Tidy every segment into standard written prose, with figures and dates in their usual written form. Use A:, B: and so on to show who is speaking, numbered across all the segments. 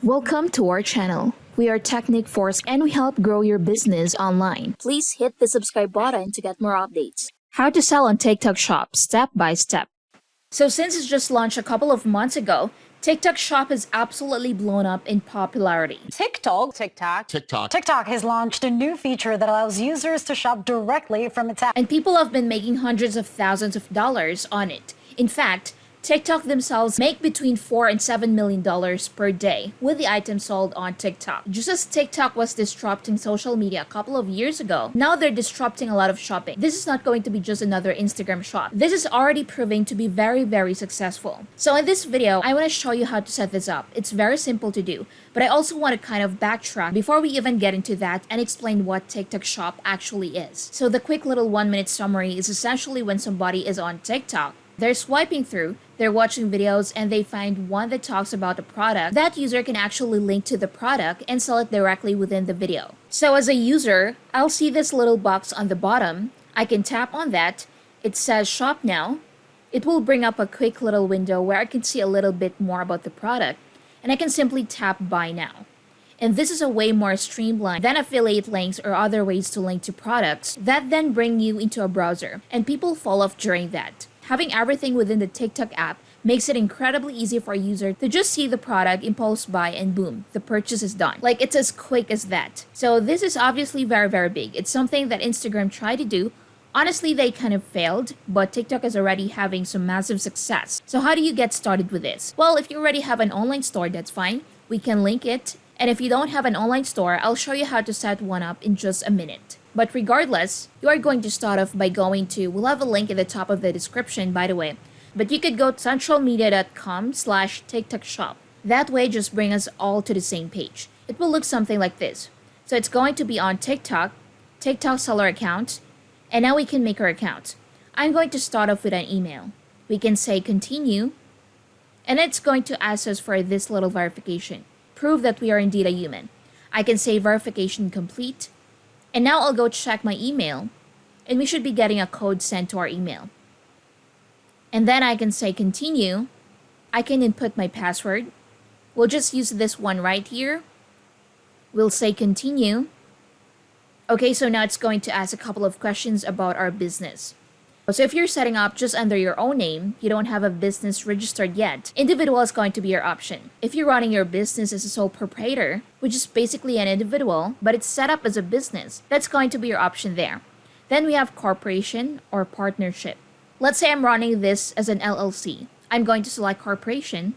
A: Welcome to our channel. We are Technic Force and we help grow your business online. Please hit the subscribe button to get more updates. How to sell on TikTok Shop step by step. So since it's just launched a couple of months ago, TikTok Shop has absolutely blown up in popularity.
B: TikTok has launched a new feature that allows users to shop directly from its app.
A: And people have been making hundreds of thousands of dollars on it. In fact, TikTok themselves make between $4 and $7 million per day with the items sold on TikTok. Just as TikTok was disrupting social media a couple of years ago, now they're disrupting a lot of shopping. This is not going to be just another Instagram shop. This is already proving to be very, very successful. So in this video, I want to show you how to set this up. It's very simple to do, but I also want to kind of backtrack before we even get into that and explain what TikTok Shop actually is. So the quick little 1-minute summary is essentially when somebody is on TikTok, they're swiping through, they're watching videos, and they find one that talks about a product. That user can actually link to the product and sell it directly within the video. So as a user, I'll see this little box on the bottom. I can tap on that. It says shop now. It will bring up a quick little window where I can see a little bit more about the product, and I can simply tap buy now. And this is a way more streamlined than affiliate links or other ways to link to products that then bring you into a browser, and people fall off during that. Having everything within the TikTok app makes it incredibly easy for a user to just see the product, impulse buy, and boom, the purchase is done. Like, it's as quick as that. So this is obviously very, very big. It's something that Instagram tried to do. Honestly, they kind of failed, but TikTok is already having some massive success. So how do you get started with this? Well, if you already have an online store, that's fine. We can link it. And if you don't have an online store, I'll show you how to set one up in just a minute. But regardless, you are going to start off by going to, we'll have a link at the top of the description, by the way. But you could go to centralmedia.com/TikTok Shop. That way, just bring us all to the same page. It will look something like this. So it's going to be on TikTok, TikTok seller account, and now we can make our account. I'm going to start off with an email. We can say continue, and it's going to ask us for this little verification. Prove that we are indeed a human. I can say verification complete. And now I'll go check my email, and we should be getting a code sent to our email. And then I can say continue. I can input my password. We'll just use this one right here. We'll say continue. Okay, so now it's going to ask a couple of questions about our business. So if you're setting up just under your own name, you don't have a business registered yet, individual is going to be your option. If you're running your business as a sole proprietor, which is basically an individual, but it's set up as a business, that's going to be your option there. Then we have corporation or partnership. Let's say I'm running this as an LLC. I'm going to select corporation.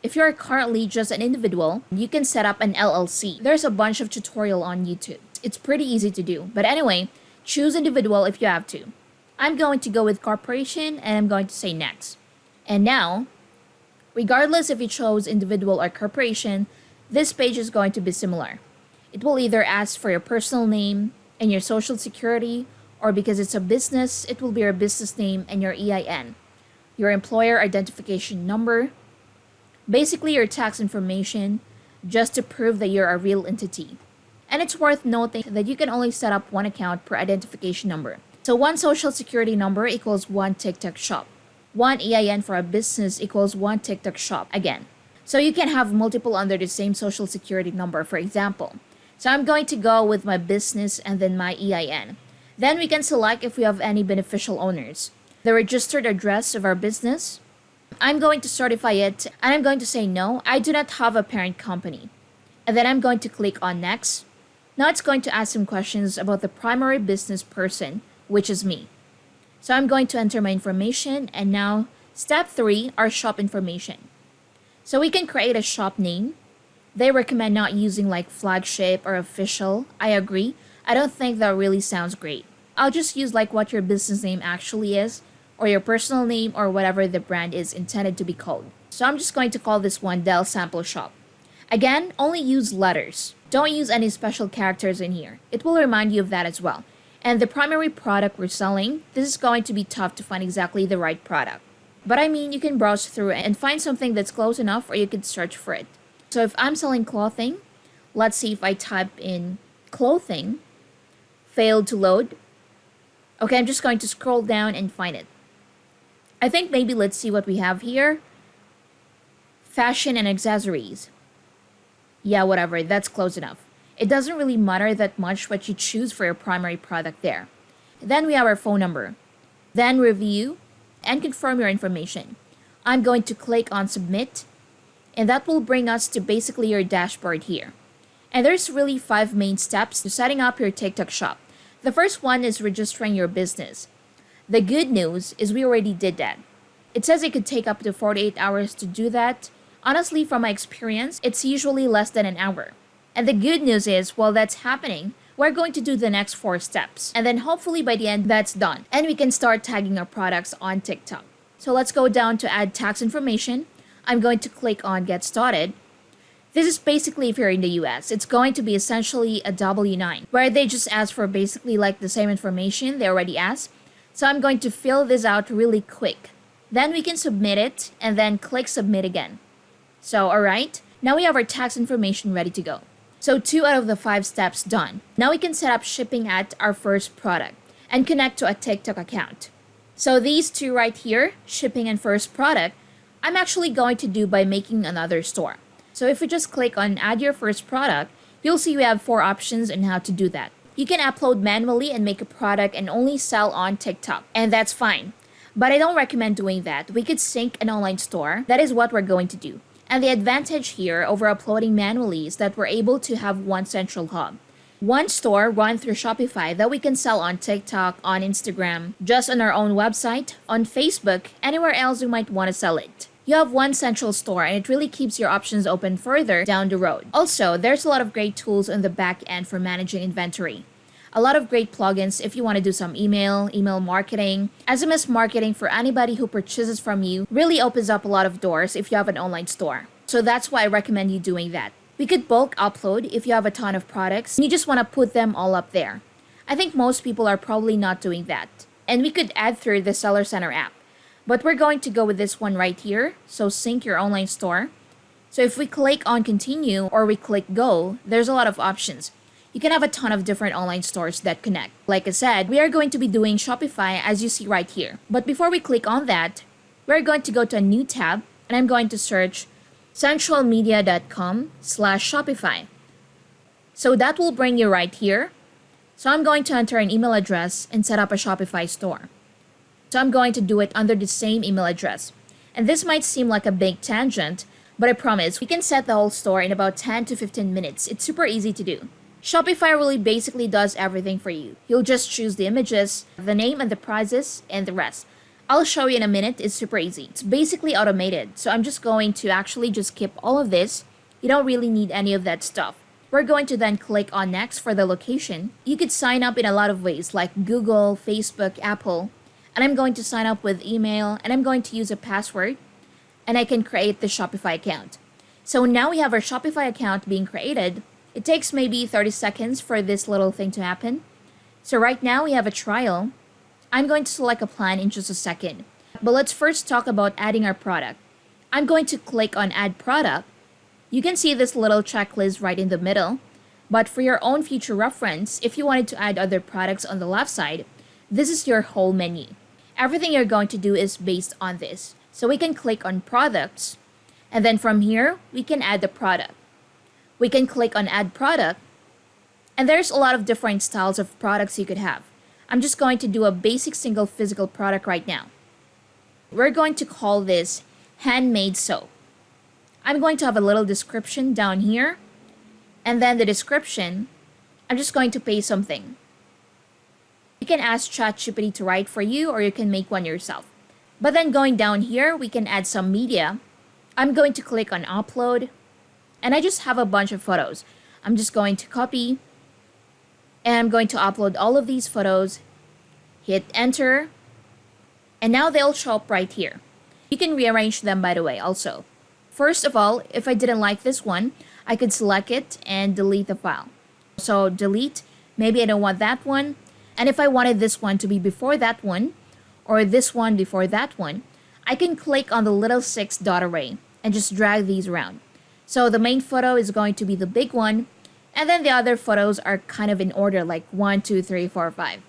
A: If you're currently just an individual, you can set up an LLC. There's a bunch of tutorial on YouTube. It's pretty easy to do. But anyway, choose individual if you have to. I'm going to go with corporation and I'm going to say next. And now, regardless if you chose individual or corporation, this page is going to be similar. It will either ask for your personal name and your social security, or because it's a business, it will be your business name and your EIN, your employer identification number, basically your tax information, just to prove that you're a real entity. And it's worth noting that you can only set up one account per identification number. So one social security number equals one TikTok shop. One EIN for a business equals one TikTok shop again. So you can have multiple under the same social security number, for example. So I'm going to go with my business and then my EIN. Then we can select if we have any beneficial owners. The registered address of our business. I'm going to certify it and I'm going to say no, I do not have a parent company. And then I'm going to click on next. Now it's going to ask some questions about the primary business person, which is me. So I'm going to enter my information, and now step 3, our shop information. So we can create a shop name. They recommend not using like flagship or official. I agree. I don't think that really sounds great. I'll just use like what your business name actually is, or your personal name, or whatever the brand is intended to be called. So I'm just going to call this one Dell Sample Shop. Again, only use letters. Don't use any special characters in here. It will remind you of that as well. And the primary product we're selling, this is going to be tough to find exactly the right product. But I mean, you can browse through and find something that's close enough, or you could search for it. So if I'm selling clothing, let's see if I type in clothing, failed to load. Okay, I'm just going to scroll down and find it. I think maybe let's see what we have here. Fashion and accessories. Yeah, whatever, that's close enough. It doesn't really matter that much what you choose for your primary product there. Then we have our phone number. Then review and confirm your information. I'm going to click on submit, and that will bring us to basically your dashboard here. And there's really 5 main steps to setting up your TikTok shop. The first one is registering your business. The good news is we already did that. It says it could take up to 48 hours to do that. Honestly, from my experience, it's usually less than an hour. And the good news is, while that's happening, we're going to do the next 4 steps. And then hopefully by the end, that's done. And we can start tagging our products on TikTok. So let's go down to add tax information. I'm going to click on get started. This is basically if you're in the US, it's going to be essentially a W-9, where they just ask for basically like the same information they already asked. So I'm going to fill this out really quick. Then we can submit it and then click submit again. So alright, now we have our tax information ready to go. So 2 out of the 5 steps done. Now we can set up shipping at our first product and connect to a TikTok account. So these 2 right here, shipping and first product, I'm actually going to do by making another store. So if we just click on add your first product, you'll see we have 4 options on how to do that. You can upload manually and make a product and only sell on TikTok, and that's fine. But I don't recommend doing that. We could sync an online store. That is what we're going to do. And the advantage here over uploading manually is that we're able to have one central hub. One store run through Shopify that we can sell on TikTok, on Instagram, just on our own website, on Facebook, anywhere else you might want to sell it. You have one central store and it really keeps your options open further down the road. Also, there's a lot of great tools on the back end for managing inventory. A lot of great plugins if you want to do some email marketing. SMS marketing for anybody who purchases from you really opens up a lot of doors if you have an online store. So that's why I recommend you doing that. We could bulk upload if you have a ton of products and you just want to put them all up there. I think most people are probably not doing that. And we could add through the Seller Center app. But we're going to go with this one right here. So sync your online store. So if we click on continue or we click go, there's a lot of options. You can have a ton of different online stores that connect. Like I said, we are going to be doing Shopify as you see right here. But before we click on that, we're going to go to a new tab and I'm going to search centralmedia.com/Shopify. So that will bring you right here. So I'm going to enter an email address and set up a Shopify store. So I'm going to do it under the same email address. And this might seem like a big tangent, but I promise we can set the whole store in about 10 to 15 minutes. It's super easy to do. Shopify really basically does everything for you. You'll just choose the images, the name and the prices, and the rest. I'll show you in a minute. It's super easy. It's basically automated. So I'm just going to actually just skip all of this. You don't really need any of that stuff. We're going to then click on next for the location. You could sign up in a lot of ways like Google, Facebook, Apple. And I'm going to sign up with email and I'm going to use a password and I can create the Shopify account. So now we have our Shopify account being created. It takes maybe 30 seconds for this little thing to happen. So right now we have a trial. I'm going to select a plan in just a second. But let's first talk about adding our product. I'm going to click on add product. You can see this little checklist right in the middle. But for your own future reference, if you wanted to add other products on the left side, this is your whole menu. Everything you're going to do is based on this. So we can click on products. And then from here, we can add the product. We can click on add product. And there's a lot of different styles of products you could have. I'm just going to do a basic single physical product right now. We're going to call this handmade soap. I'm going to have a little description down here. And then the description, I'm just going to paste something. You can ask ChatGPT to write for you or you can make one yourself. But then going down here, we can add some media. I'm going to click on upload. And I just have a bunch of photos. I'm just going to copy. And I'm going to upload all of these photos. Hit enter. And now they'll show up right here. You can rearrange them by the way also. First of all, if I didn't like this one, I could select it and delete the file. So delete, maybe I don't want that one. And if I wanted this one to be before that one, or this one before that one, I can click on the little 6 dot array and just drag these around. So the main photo is going to be the big one, and then the other photos are kind of in order like 1, 2, 3, 4, 5.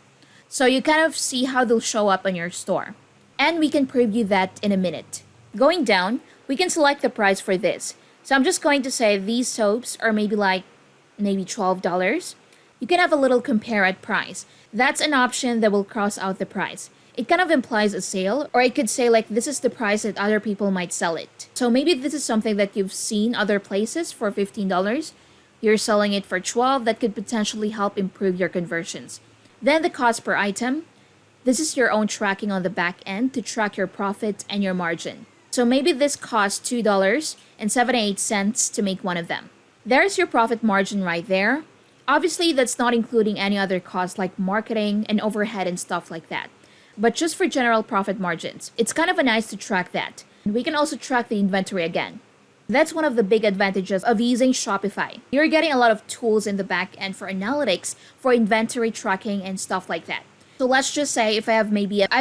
A: So you kind of see how they'll show up on your store. And we can preview that in a minute. Going down, we can select the price for this. So I'm just going to say these soaps are maybe $12. You can have a little compare at price. That's an option that will cross out the price. It kind of implies a sale, or it could say like this is the price that other people might sell it. So maybe this is something that you've seen other places for $15. You're selling it for $12. That could potentially help improve your conversions. Then the cost per item. This is your own tracking on the back end to track your profit and your margin. So maybe this costs $2.78 to make one of them. There's your profit margin right there. Obviously, that's not including any other costs like marketing and overhead and stuff like that. But just for general profit margins, it's kind of nice to track that. And we can also track the inventory again. That's one of the big advantages of using Shopify. You're getting a lot of tools in the back end for analytics, for inventory tracking and stuff like that. So let's just say if I've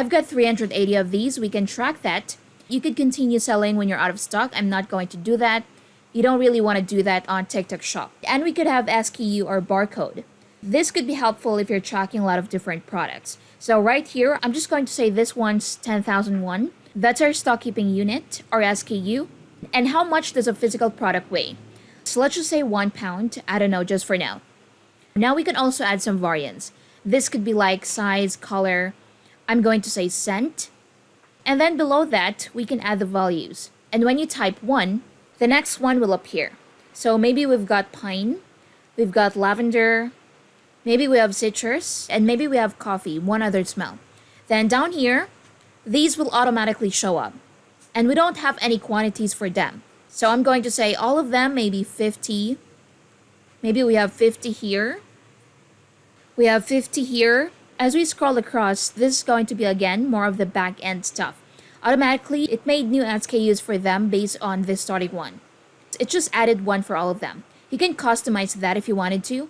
A: got 380 of these, we can track that. You could continue selling when you're out of stock. I'm not going to do that. You don't really want to do that on TikTok Shop. And we could have SKU or barcode. This could be helpful if you're tracking a lot of different products. So right here, I'm just going to say this one's 10,001. That's our stock keeping unit, or SKU. And how much does a physical product weigh? So let's just say 1 pound. I don't know, just for now. Now we can also add some variants. This could be like size, color. I'm going to say scent. And then below that, we can add the values. And when you type 1, the next one will appear. So maybe we've got pine, we've got lavender, maybe we have citrus, and maybe we have coffee, one other smell. Then down here, these will automatically show up. And we don't have any quantities for them. So I'm going to say all of them, maybe 50. Maybe we have 50 here. We have 50 here. As we scroll across, this is going to be again more of the back end stuff. Automatically, it made new SKUs for them based on this starting one. It just added one for all of them. You can customize that if you wanted to.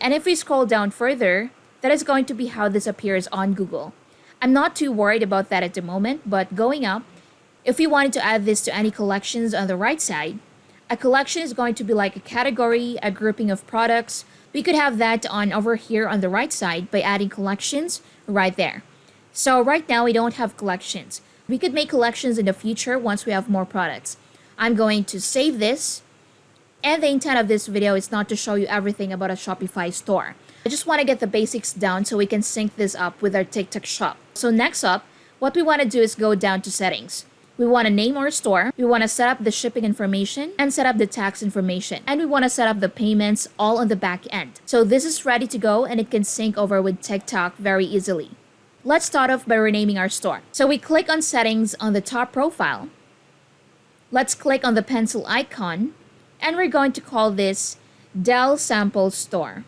A: And if we scroll down further, that is going to be how this appears on Google. I'm not too worried about that at the moment, but going up, if we wanted to add this to any collections on the right side, a collection is going to be like a category, a grouping of products. We could have that on over here on the right side by adding collections right there. So right now we don't have collections. We could make collections in the future once we have more products. I'm going to save this. And the intent of this video is not to show you everything about a Shopify store. I just want to get the basics down so we can sync this up with our TikTok shop. So next up, what we want to do is go down to settings. We want to name our store. We want to set up the shipping information and set up the tax information. And we want to set up the payments all on the back end. So this is ready to go and it can sync over with TikTok very easily. Let's start off by renaming our store. So we click on settings on the top profile. Let's click on the pencil icon and we're going to call this Dell Sample Store.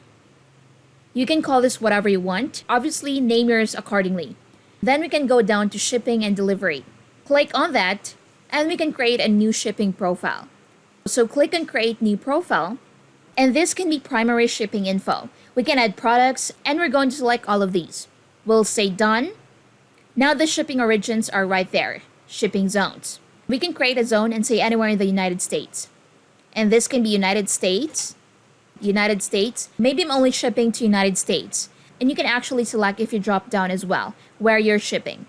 A: You can call this whatever you want. Obviously, name yours accordingly. Then we can go down to shipping and delivery. Click on that and we can create a new shipping profile. So click on create new profile and this can be primary shipping info. We can add products and we're going to select all of these. We'll say done. Now the shipping origins are right there, shipping zones. We can create a zone and say anywhere in the United States. And this can be United States. Maybe I'm only shipping to United States. And you can actually select if you drop down as well, where you're shipping.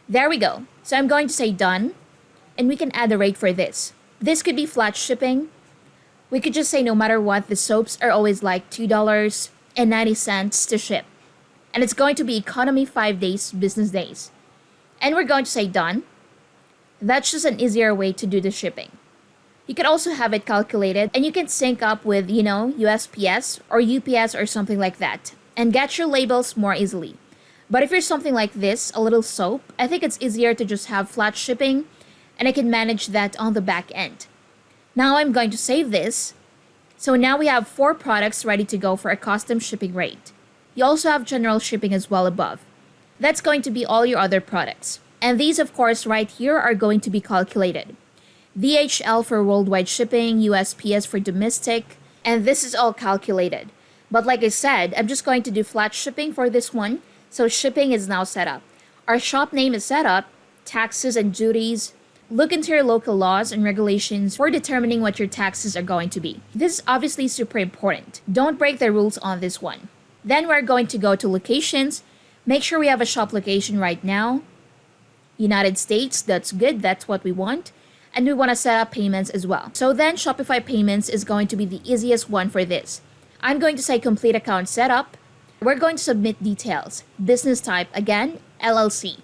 A: There we go. So I'm going to say done. And we can add the rate for this. This could be flat shipping. We could just say no matter what, the soaps are always like $2.90 to ship. And it's going to be economy 5 days, business days. And we're going to say done. That's just an easier way to do the shipping. You can also have it calculated and you can sync up with, USPS or UPS or something like that and get your labels more easily. But if you're something like this, a little soap, I think it's easier to just have flat shipping and I can manage that on the back end. Now I'm going to save this. So now we have 4 products ready to go for a custom shipping rate. You also have general shipping as well above. That's going to be all your other products. And these, of course, right here are going to be calculated. DHL for worldwide shipping, USPS for domestic, and this is all calculated. But like I said, I'm just going to do flat shipping for this one, so shipping is now set up. Our shop name is set up, taxes and duties. Look into your local laws and regulations for determining what your taxes are going to be. This is obviously super important. Don't break the rules on this one. Then we're going to go to locations. Make sure we have a shop location right now. United States, that's good, that's what we want. and we want to set up payments as well. So then Shopify payments is going to be the easiest one for this. I'm going to say complete account setup. We're going to submit details. Business type, again, LLC.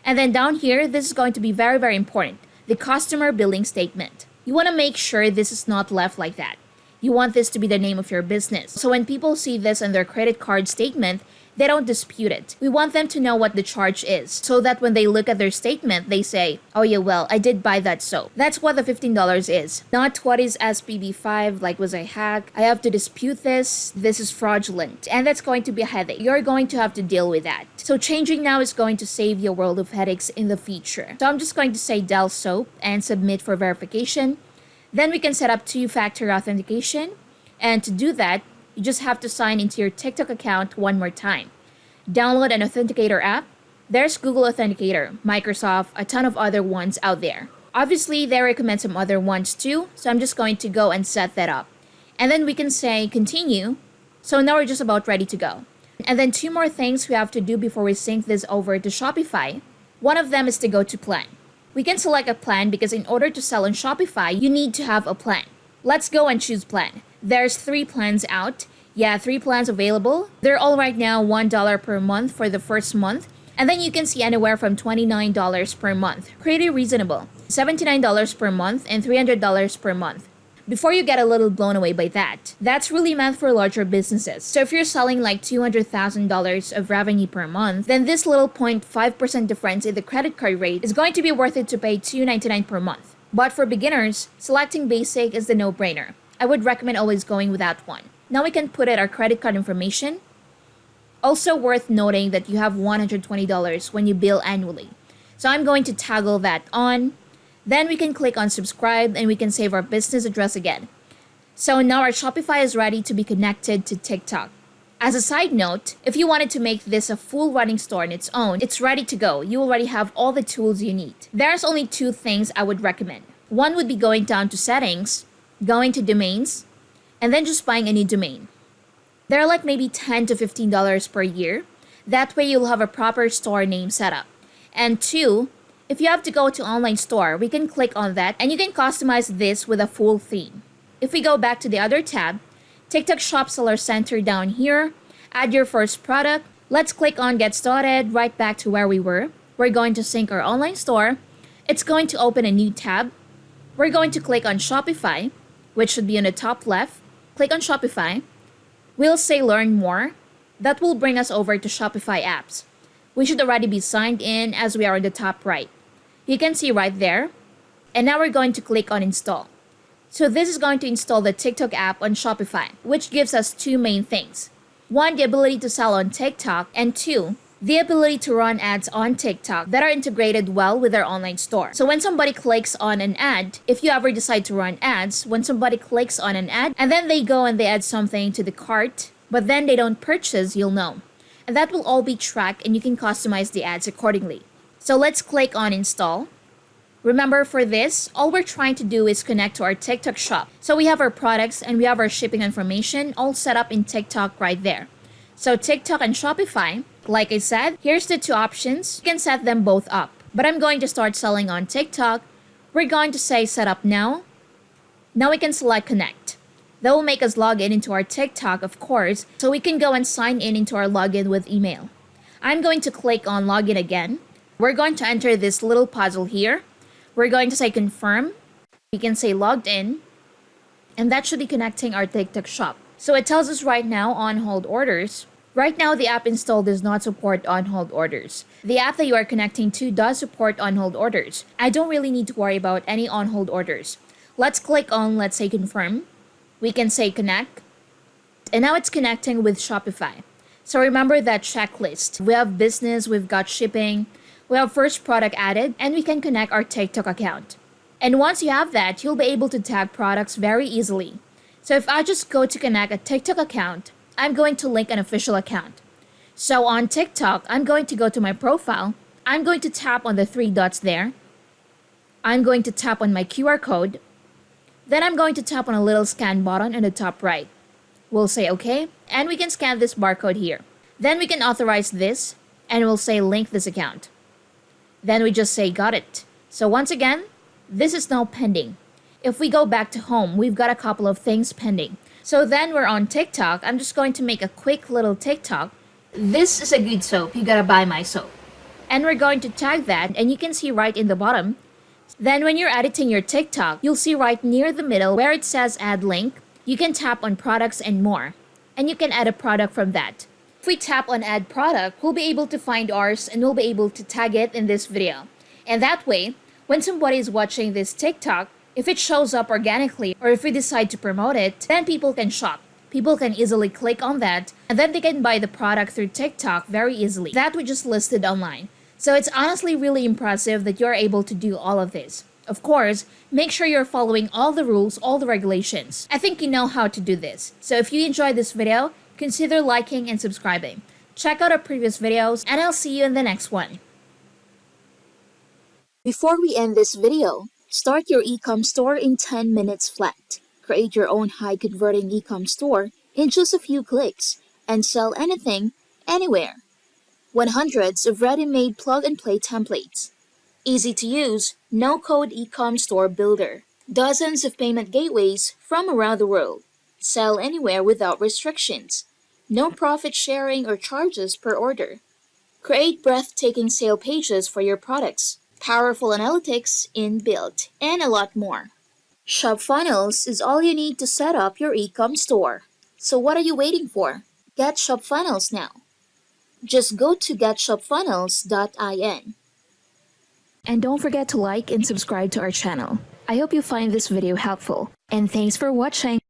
A: And then down here, this is going to be very, very important. The customer billing statement. You want to make sure this is not left like that. You want this to be the name of your business. So when people see this in their credit card statement, they don't dispute it. We want them to know what the charge is so that when they look at their statement, they say, oh yeah, well, I did buy that soap. That's what the $15 is. Not what is SPB5, like was I hacked? I have to dispute this. This is fraudulent. And that's going to be a headache. You're going to have to deal with that. So changing now is going to save you a world of headaches in the future. So I'm just going to say Del Soap and submit for verification. Then we can set up two-factor authentication. And to do that, you just have to sign into your TikTok account one more time. Download an authenticator app. There's Google Authenticator, Microsoft, a ton of other ones out there. Obviously, they recommend some other ones too, so I'm just going to go and set that up. And then we can say continue. So now we're just about ready to go. And then two more things we have to do before we sync this over to Shopify. One of them is to go to plan. We can select a plan because in order to sell on Shopify, you need to have a plan. Let's go and choose plan. There's 3 plans out. Yeah, 3 plans available. They're all right now $1 per month for the first month. And then you can see anywhere from $29 per month. Pretty reasonable. $79 per month and $300 per month. Before you get a little blown away by that, that's really meant for larger businesses. So if you're selling like $200,000 of revenue per month, then this little 0.5% difference in the credit card rate is going to be worth it to pay $299 per month. But for beginners, selecting basic is the no-brainer. I would recommend always going with that one. Now we can put in our credit card information. Also worth noting that you have $120 when you bill annually. So I'm going to toggle that on. Then we can click on subscribe and we can save our business address again. So now our Shopify is ready to be connected to TikTok. As a side note, if you wanted to make this a full running store on its own, it's ready to go. You already have all the tools you need. There's only 2 things I would recommend. One would be going down to settings, going to domains, and then just buying a new domain. They're like maybe $10 to $15 per year. That way you'll have a proper store name set up. And 2, if you have to go to online store, we can click on that and you can customize this with a full theme. If we go back to the other tab, TikTok Shop Seller Center down here, add your first product. Let's click on get started, right back to where we were. We're going to sync our online store. It's going to open a new tab. We're going to click on Shopify, which should be on the top left. Click on Shopify. We'll say learn more. That will bring us over to Shopify apps. We should already be signed in as we are on the top right. You can see right there. And now we're going to click on install. So this is going to install the TikTok app on Shopify, which gives us 2 main things. 1, the ability to sell on TikTok, and 2, the ability to run ads on TikTok that are integrated well with our online store. So when somebody clicks on an ad, if you ever decide to run ads, when somebody clicks on an ad and then they go and they add something to the cart, but then they don't purchase, you'll know. And that will all be tracked and you can customize the ads accordingly. So let's click on install. Remember, for this, all we're trying to do is connect to our TikTok shop. So we have our products and we have our shipping information all set up in TikTok right there. So TikTok and Shopify, like I said, here's the 2 options. You can set them both up. But I'm going to start selling on TikTok. We're going to say set up now. Now we can select connect. That will make us log in into our TikTok, of course, so we can go and sign in into our login with email. I'm going to click on login again. We're going to enter this little puzzle here. We're going to say confirm. We can say logged in. And that should be connecting our TikTok shop. So it tells us right now on hold orders. Right now, the app installed does not support on-hold orders. The app that you are connecting to does support on-hold orders. I don't really need to worry about any on-hold orders. Let's click on, let's say, confirm. We can say connect. And now it's connecting with Shopify. So remember that checklist. We have business, we've got shipping, we have first product added, and we can connect our TikTok account. And once you have that, you'll be able to tag products very easily. So if I just go to connect a TikTok account, I'm going to link an official account. So on TikTok, I'm going to go to my profile. I'm going to tap on the 3 dots there. I'm going to tap on my QR code. Then I'm going to tap on a little scan button on the top right. We'll say OK, and we can scan this barcode here. Then we can authorize this, and we'll say link this account. Then we just say got it. So once again, This is now pending. If we go back to home, we've got a couple of things pending. So then we're on TikTok. I'm just going to make a quick little TikTok. This is a good soap. You gotta buy my soap. And we're going to tag that, and you can see right in the bottom. Then when you're editing your TikTok, you'll see right near the middle where it says add link. You can tap on products and more, and you can add a product from that. If we tap on add product, we'll be able to find ours and we'll be able to tag it in this video. And that way, when somebody is watching this TikTok, if it shows up organically or if we decide to promote it, then people can shop. People can easily click on that, and then they can buy the product through TikTok very easily. That we just listed online. So it's honestly really impressive that you're able to do all of this. Of course, make sure you're following all the rules, all the regulations. I think you know how to do this. So if you enjoyed this video, consider liking and subscribing. Check out our previous videos, and I'll see you in the next one. Before we end this video, start your Ecom store in 10 minutes flat. Create your own high-converting Ecom store in just a few clicks and sell anything, anywhere. Hundreds of ready-made plug-and-play templates. Easy to use, no-code Ecom store builder. Dozens of payment gateways from around the world. Sell anywhere without restrictions. No profit sharing or charges per order. Create breathtaking sale pages for your products. Powerful analytics inbuilt, and a lot more. ShopFunnels is all you need to set up your Ecom store. So what are you waiting for? Get ShopFunnels now. Just go to getshopfunnels.in. And don't forget to like and subscribe to our channel. I hope you find this video helpful. And thanks for watching.